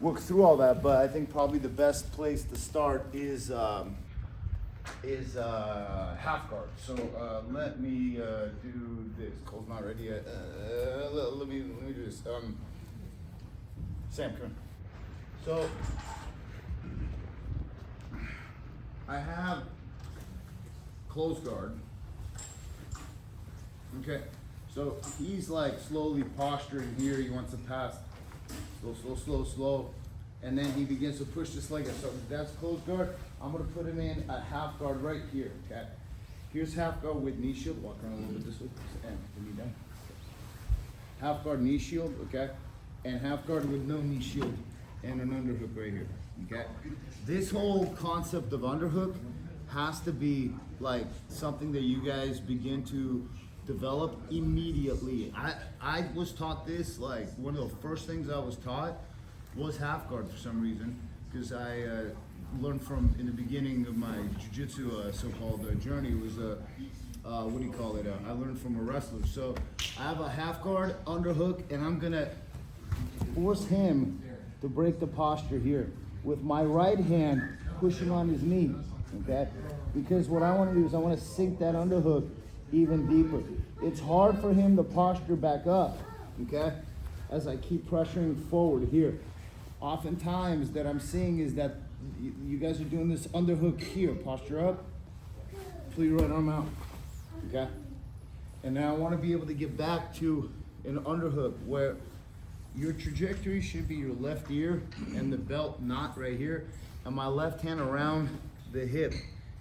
work through all that, but I think probably the best place to start is half guard. So let me do this. Cole's not ready yet. Let me do this. Sam, come here. So I have close guard. Okay, so he's like slowly posturing here. He wants to pass slow, and then he begins to push this leg up. So that's close guard. I'm gonna put him in a half guard right here. Okay, here's half guard with knee shield. Walk around a little bit this way. And the knee down. Half guard knee shield. Okay, and half guard with no knee shield and an underhook right here. Okay, this whole concept of underhook has to be like something that you guys begin to develop immediately. I was taught this, like one of the first things I was taught was half guard for some reason, because I learned from, in the beginning of my jiu-jitsu so-called journey, was what do you call it? I learned from a wrestler. So I have a half guard underhook, and I'm gonna force him to break the posture here with my right hand pushing on his knee, okay? Because what I want to do is I want to sink that underhook even deeper. It's hard for him to posture back up, okay? As I keep pressuring forward here. Oftentimes that I'm seeing is that you guys are doing this underhook here. Posture up, pull your right arm out, okay? And now I want to be able to get back to an underhook where your trajectory should be your left ear and the belt knot right here, and my left hand around the hip,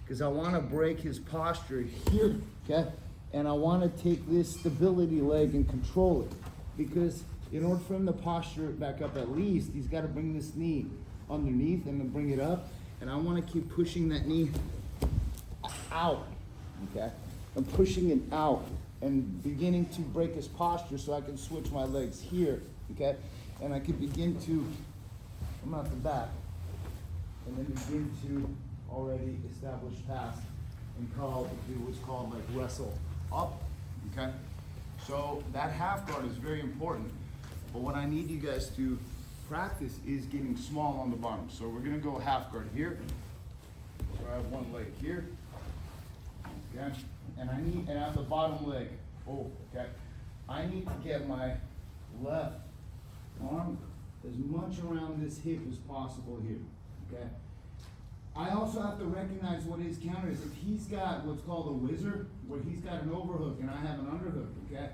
because I want to break his posture here, okay? And I want to take this stability leg and control it, because in order for him to posture it back up, at least he's got to bring this knee underneath and then bring it up, and I want to keep pushing that knee out, okay? I'm pushing it out and beginning to break his posture so I can switch my legs here, okay? And I can begin to come out the back and then begin to already establish pass and do what's called like wrestle up, okay? So that half guard is very important, but what I need you guys to practice is getting small on the bottom. So we're gonna go half guard here. So I have one leg here, okay? And I have the bottom leg, okay? I need to get my left arm as much around this hip as possible here, okay? I also have to recognize what his counter is. If he's got what's called a wizard, where he's got an overhook and I have an underhook, okay?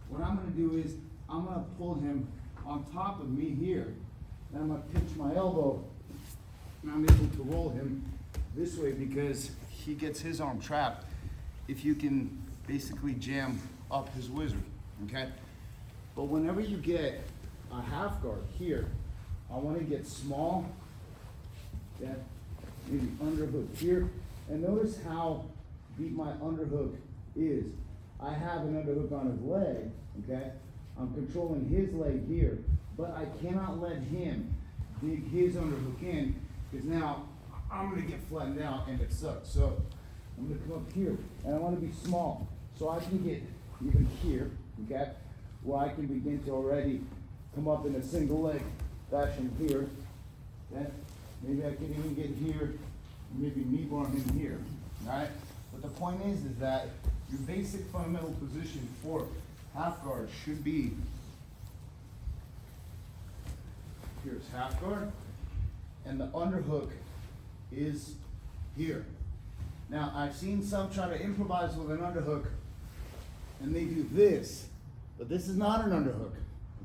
What I'm gonna do is, I'm gonna pull him on top of me here, and I'm gonna pinch my elbow, and I'm able to roll him this way because he gets his arm trapped if you can basically jam up his wizard, okay? But whenever you get a half guard here, I wanna get small, okay? Maybe underhook here, and notice how deep my underhook is. I have an underhook on his leg, okay? I'm controlling his leg here, but I cannot let him dig his underhook in, because now I'm gonna get flattened out and it sucks. So I'm gonna come up here, and I wanna be small, so I can get even here, okay? Where I can begin to already come up in a single leg fashion here, okay? Maybe I can even get here, maybe knee bar him here, all right? But the point is that your basic fundamental position for half guard should be, here's half guard, and the underhook is here. Now, I've seen some try to improvise with an underhook, and they do this, but this is not an underhook,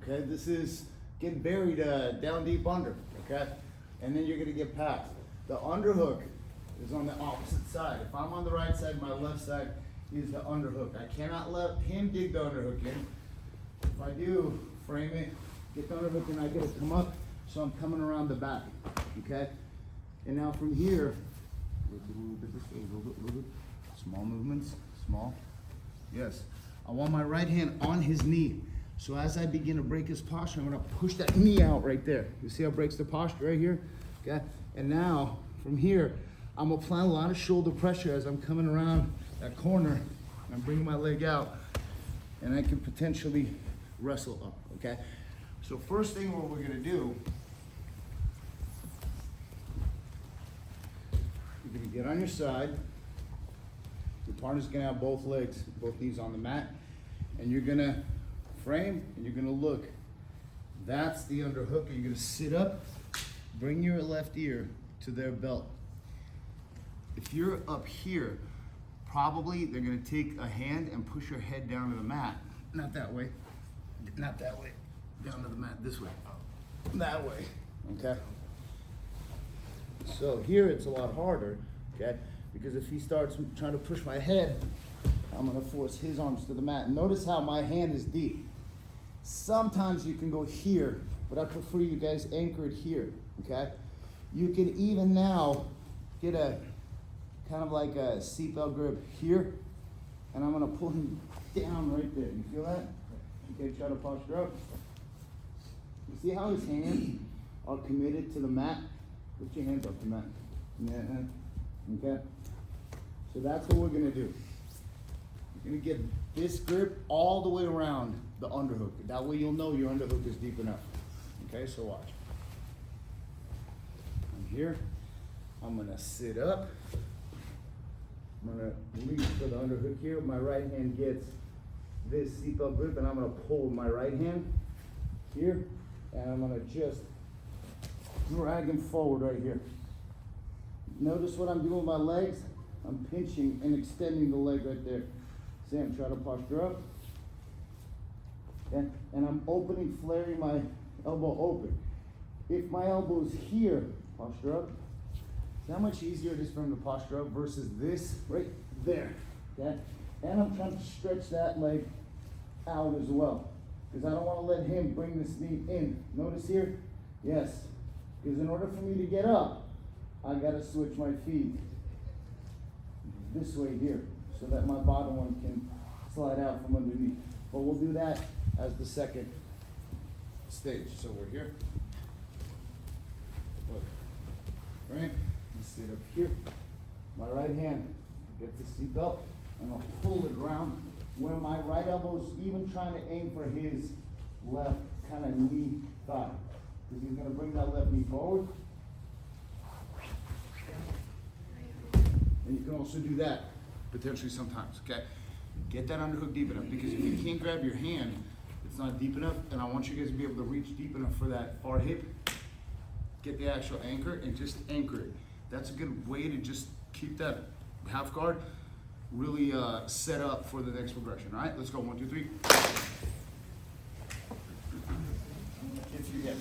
okay? This is getting buried down deep under, okay? And then you're gonna get past. The underhook is on the opposite side. If I'm on the right side, my left side is the underhook. I cannot let him dig the underhook in. If I do, frame it, get the underhook, and I get to come up, so I'm coming around the back, okay? And now from here, a little bit this way, a little bit. Small movements, small. Yes. I want my right hand on his knee. So as I begin to break his posture, I'm gonna push that knee out right there. You see how it breaks the posture right here? Okay? And now, from here, I'm applying a lot of shoulder pressure as I'm coming around that corner, and I'm bringing my leg out, and I can potentially wrestle up, okay? So first thing what we're gonna do get on your side. Your partner's gonna have both legs, both knees on the mat, and you're gonna frame and you're gonna look. That's the underhook. You're gonna sit up, bring your left ear to their belt. If you're up here, probably they're gonna take a hand and push your head down to the mat. Not that way, not that way. Down to the mat, this way, that way, okay? So here it's a lot harder, okay? Because if he starts trying to push my head, I'm gonna force his arms to the mat. Notice how my hand is deep. Sometimes you can go here, but I prefer you guys anchor it here, okay? You can even now get a kind of like a seatbelt grip here, and I'm gonna pull him down right there. You feel that? Okay, try to posture up. You see how his hands are committed to the mat? Put your hands up to the mat. Yeah, okay? So that's what we're gonna do. You're gonna get this grip all the way around the underhook. That way you'll know your underhook is deep enough. Okay, so watch. I'm here. I'm gonna sit up. I'm gonna reach for the underhook here. My right hand gets this seatbelt grip, and I'm gonna pull with my right hand here, and I'm gonna just drag him forward right here. Notice what I'm doing with my legs? I'm pinching and extending the leg right there. Sam, try to posture up. Okay? And I'm opening, flaring my elbow open. If my elbow's here, posture up. See how much easier it is for him to posture up versus this right there. Okay? And I'm trying to stretch that leg out as well, because I don't want to let him bring this knee in. Notice here? Yes. Because in order for me to get up, I got to switch my feet this way here, so that my bottom one can slide out from underneath. But we'll do that as the second stage. So we're here. Look. Right? Let's sit up here. My right hand, get the seat belt, and I'll pull it around where my right elbow's even trying to aim for his left kind of knee thigh. Because he's going to bring that left knee forward. And you can also do that potentially sometimes, okay? Get that underhook deep enough, because if you can't grab your hand, it's not deep enough, and I want you guys to be able to reach deep enough for that far hip. Get the actual anchor and just anchor it. That's a good way to just keep that half guard really set up for the next progression. All right, let's go. 1, 2, 3. If you get it.